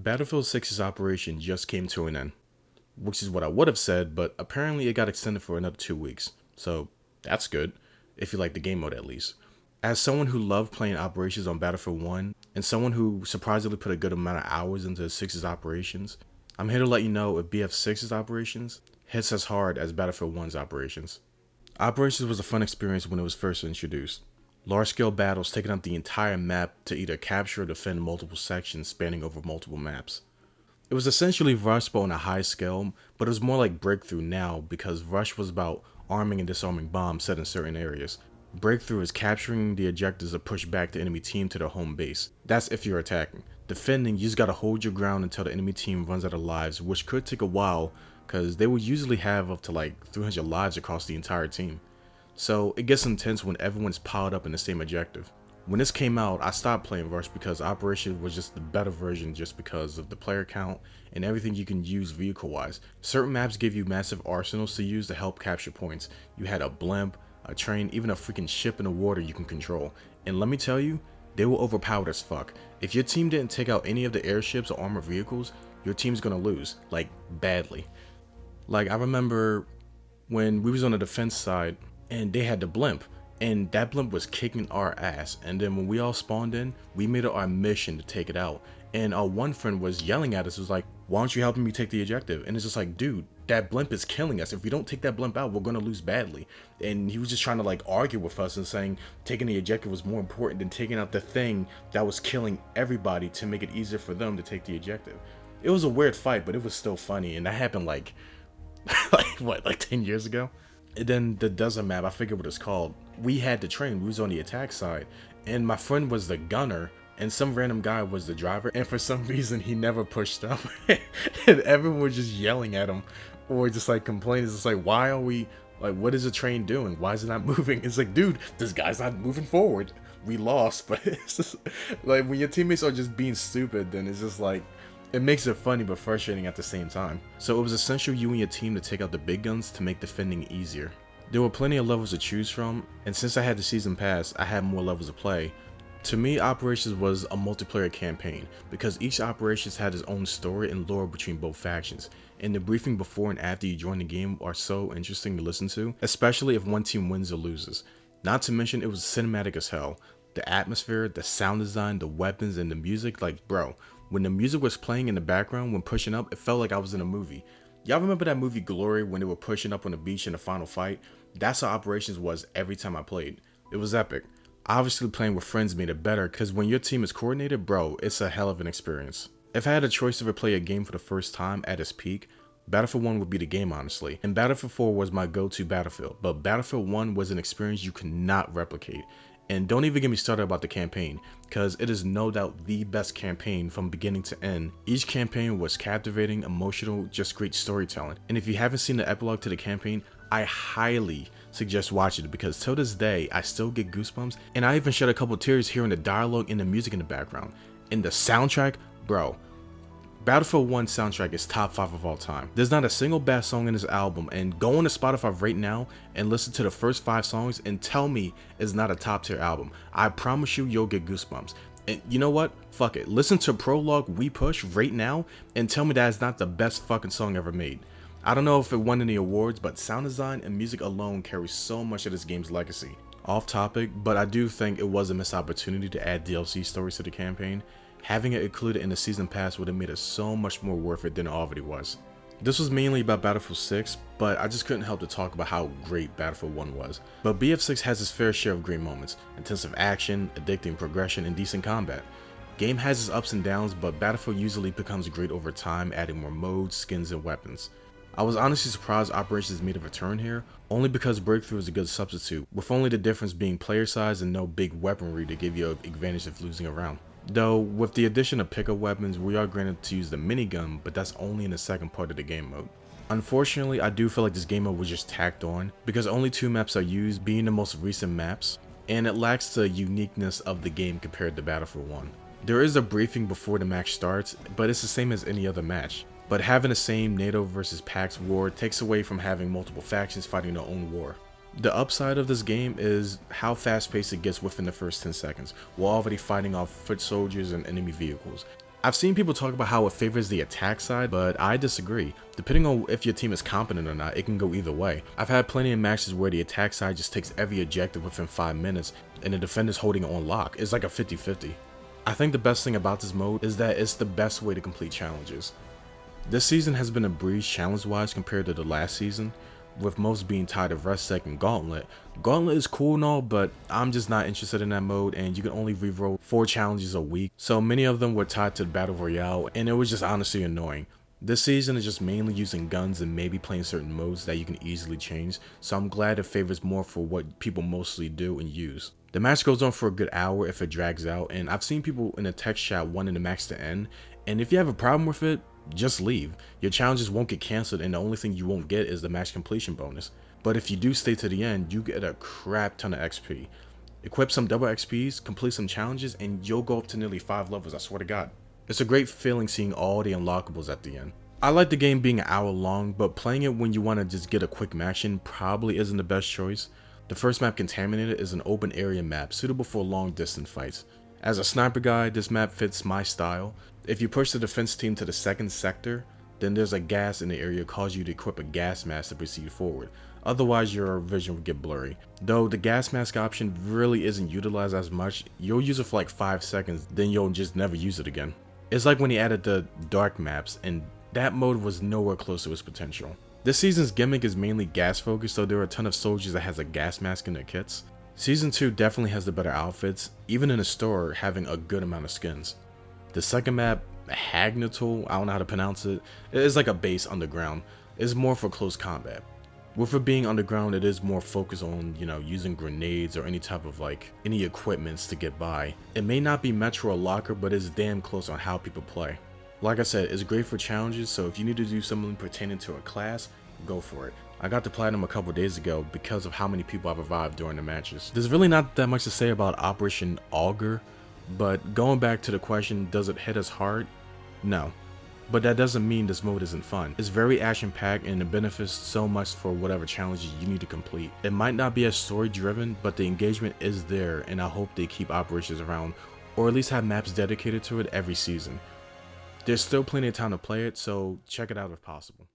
Battlefield 6's operation just came to an end, which is what I would have said, but apparently it got extended for another 2 weeks. So that's good, if you like the game mode at least. As someone who loved playing operations on Battlefield 1, and someone who surprisingly put a good amount of hours into 6's operations, I'm here to let you know if BF6's operations hits as hard as Battlefield 1's operations. Operations was a fun experience when it was first introduced. Large-scale battles taking up the entire map to either capture or defend multiple sections spanning over multiple maps. It was essentially Rush but on a high scale, but it was more like Breakthrough now because Rush was about arming and disarming bombs set in certain areas. Breakthrough is capturing the objectives to push back the enemy team to their home base. That's if you're attacking. Defending, you just gotta hold your ground until the enemy team runs out of lives, which could take a while because they will usually have up to like 300 lives across the entire team. So it gets intense when everyone's piled up in the same objective. When this came out, I stopped playing Rush because Operation was just the better version just because of the player count and everything you can use vehicle wise. Certain maps give you massive arsenals to use to help capture points. You had a blimp, a train, even a freaking ship in the water you can control. And let me tell you, they were overpowered as fuck. If your team didn't take out any of the airships or armored vehicles, your team's gonna lose, like badly. Like I remember when we was on the defense side and they had the blimp, and that blimp was kicking our ass, and then when we all spawned in, we made it our mission to take it out. And our one friend was yelling at us, was like, why aren't you helping me take the objective? And it's just like, dude, that blimp is killing us. If we don't take that blimp out, we're gonna lose badly. And he was just trying to like argue with us and saying taking the objective was more important than taking out the thing that was killing everybody to make it easier for them to take the objective. It was a weird fight, but it was still funny, and that happened like like 10 years ago. And then the desert map, I forget what it's called. We had the train, we was on the attack side, and my friend was the gunner, and some random guy was the driver, and for some reason he never pushed up. And everyone was just yelling at him, or just like complaining. It's like, why are we, like, what is the train doing? Why is it not moving? It's like, dude, this guy's not moving forward. We lost. But it's just, like, when your teammates are just being stupid, then it's just like, it makes it funny but frustrating at the same time. So it was essential you and your team to take out the big guns to make defending easier. There were plenty of levels to choose from, and since I had the season pass, I had more levels to play. To me, Operations was a multiplayer campaign, because each Operations had its own story and lore between both factions, and the briefing before and after you join the game are so interesting to listen to, especially if one team wins or loses. Not to mention it was cinematic as hell. The atmosphere, the sound design, the weapons, and the music, like bro, when the music was playing in the background when pushing up, it felt like I was in a movie. Y'all remember that movie Glory when they were pushing up on the beach in the final fight? That's how Operations was every time I played. It was epic. Obviously playing with friends made it better because when your team is coordinated, bro, it's a hell of an experience. If I had a choice to ever play a game for the first time at its peak, Battlefield 1 would be the game honestly, and Battlefield 4 was my go-to Battlefield, but Battlefield 1 was an experience you could not replicate. And don't even get me started about the campaign, because it is no doubt the best campaign from beginning to end. Each campaign was captivating, emotional, just great storytelling. And if you haven't seen the epilogue to the campaign, I highly suggest watching it because till this day, I still get goosebumps, and I even shed a couple tears hearing the dialogue and the music in the background. And the soundtrack, bro. Battlefield 1 soundtrack is top 5 of all time. There's not a single bad song in this album, and go on to Spotify right now and listen to the first 5 songs and tell me it's not a top tier album. I promise you, you'll get goosebumps. And you know what? Fuck it. Listen to Prologue We Push right now and tell me that it's not the best fucking song ever made. I don't know if it won any awards, but sound design and music alone carry so much of this game's legacy. Off topic, but I do think it was a missed opportunity to add DLC stories to the campaign. Having it included in the season pass would have made it so much more worth it than it already was. This was mainly about Battlefield 6, but I just couldn't help to talk about how great Battlefield 1 was. But BF6 has its fair share of great moments, intensive action, addicting progression, and decent combat. Game has its ups and downs, but Battlefield usually becomes great over time, adding more modes, skins, and weapons. I was honestly surprised Operations made a return here, only because Breakthrough is a good substitute, with only the difference being player size and no big weaponry to give you an advantage of losing a round. Though, with the addition of pickup weapons, we are granted to use the minigun, but that's only in the second part of the game mode. Unfortunately, I do feel like this game mode was just tacked on, because only 2 maps are used, being the most recent maps, and it lacks the uniqueness of the game compared to Battlefield 1. There is a briefing before the match starts, but it's the same as any other match. But having the same NATO versus Pax war takes away from having multiple factions fighting their own war. The upside of this game is how fast paced it gets within the first 10 seconds, while already fighting off foot soldiers and enemy vehicles. I've seen people talk about how it favors the attack side, but I disagree. Depending on if your team is competent or not, it can go either way. I've had plenty of matches where the attack side just takes every objective within 5 minutes and the defender's holding it on lock. It's like a 50-50. I think the best thing about this mode is that it's the best way to complete challenges. This season has been a breeze challenge-wise compared to the last season, with most being tied of Rest Sec and Gauntlet. Gauntlet is cool and all, but I'm just not interested in that mode, and you can only reroll 4 challenges a week, so many of them were tied to the Battle Royale, and it was just honestly annoying. This season is just mainly using guns and maybe playing certain modes that you can easily change, so I'm glad it favors more for what people mostly do and use. The match goes on for a good hour if it drags out, and I've seen people in the text chat wanting the match to end, and if you have a problem with it, just leave. Your challenges won't get cancelled, and the only thing you won't get is the match completion bonus. But if you do stay to the end, you get a crap ton of XP. Equip some double XPs, complete some challenges, and you'll go up to nearly 5 levels, I swear to God. It's a great feeling seeing all the unlockables at the end. I like the game being an hour long, but playing it when you want to just get a quick match in probably isn't the best choice. The first map, Contaminated, is an open area map suitable for long distance fights. As a sniper guy, this map fits my style. If you push the defense team to the second sector, then there's a gas in the area cause you to equip a gas mask to proceed forward. Otherwise, your vision will get blurry. Though the gas mask option really isn't utilized as much, you'll use it for like 5 seconds, then you'll just never use it again. It's like when he added the dark maps, and that mode was nowhere close to its potential. This season's gimmick is mainly gas focused, so there are a ton of soldiers that has a gas mask in their kits. Season 2 definitely has the better outfits, even in the store having a good amount of skins. The second map, Hagnatul, I don't know how to pronounce it, is like a base underground. It's more for close combat. With it being underground, it is more focused on, using grenades or any type of any equipments to get by. It may not be Metro or Locker, but it's damn close on how people play. Like I said, it's great for challenges, so if you need to do something pertaining to a class, go for it. I got to Platinum a couple days ago because of how many people I've revived during the matches. There's really not that much to say about Operation Auger, but going back to the question, does it hit us hard? No. But that doesn't mean this mode isn't fun. It's very action packed and it benefits so much for whatever challenges you need to complete. It might not be as story driven, but the engagement is there, and I hope they keep operations around, or at least have maps dedicated to it every season. There's still plenty of time to play it, so check it out if possible.